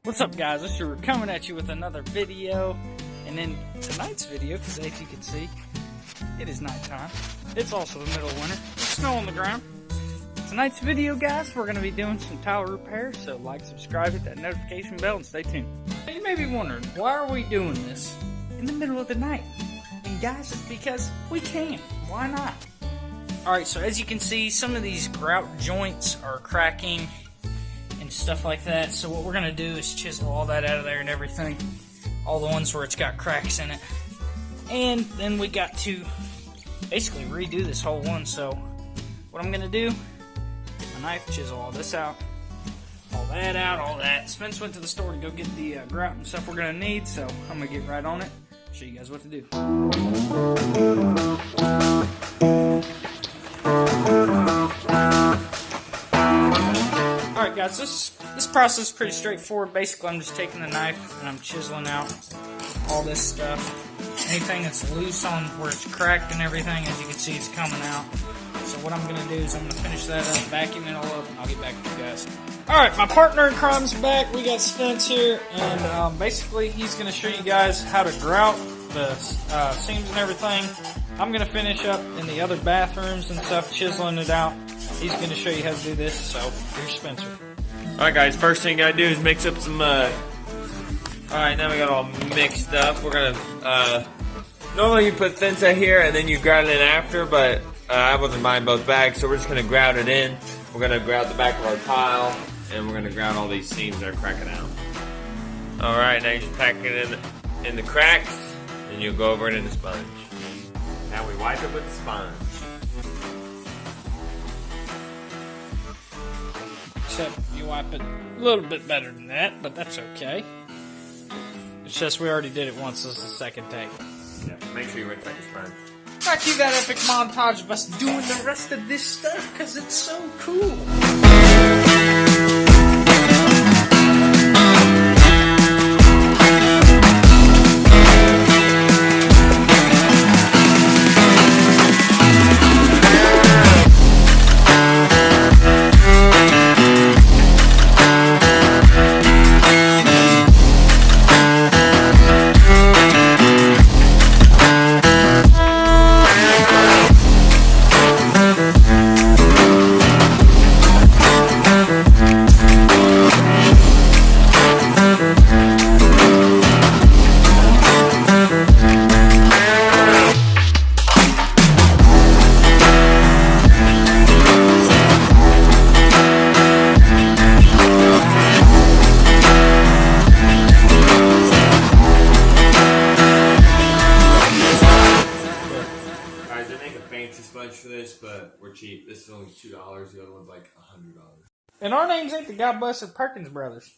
What's up, guys? We're coming at you with another video, and in tonight's video, because as you can see, it is nighttime. It's also the middle of winter. There's snow on the ground. Tonight's video, guys, we're going to be doing some tile repair, so like, subscribe, hit that notification bell, and stay tuned. Now, you may be wondering, why are we doing this in the middle of the night? And guys, it's because we can. Why not? Alright, so as you can see, some of these grout joints are cracking and stuff like that. So what we're going to do is chisel all that out of there and everything. All the ones where it's got cracks in it. And then we got to basically redo this whole one. So what I'm going to do, get my knife, chisel all this out. All that out, all that. Spence went to the store to go get the grout and stuff we're going to need. So I'm going to get right on it. Show you guys what to do. Alright guys, this process is pretty straightforward. Basically, I'm just taking the knife and I'm chiseling out all this stuff. Anything that's loose on where it's cracked and everything, as you can see, it's coming out. So what I'm going to do is I'm going to finish that up, vacuum it all up, and I'll get back with you guys. Alright, my partner in crime's back. We got Spence here, and basically he's going to show you guys how to grout the seams and everything. I'm going to finish up in the other bathrooms and stuff, chiseling it out. He's going to show you how to do this, so here's Spencer. Alright guys, first thing you gotta do is mix up some mud. Alright, now we got all mixed up. We're gonna, normally you put thin set here and then you grout it in after, but I wasn't buying both bags, so we're just gonna grout it in. We're gonna grout the back of our tile, and we're gonna grout all these seams that are cracking out. Alright, now you just pack it in the cracks, and you'll go over it in the sponge. Now we wipe it with the sponge. Except you wipe it a little bit better than that, but that's okay. It's just we already did it once, this is the second take. Yeah, make sure you rinse out your sponge. Back to that epic montage of us doing the rest of this stuff, because it's so cool. Sponge for this, but we're cheap. This is only $2. The other one's like $100. And our names ain't the God Blessed Perkins Brothers.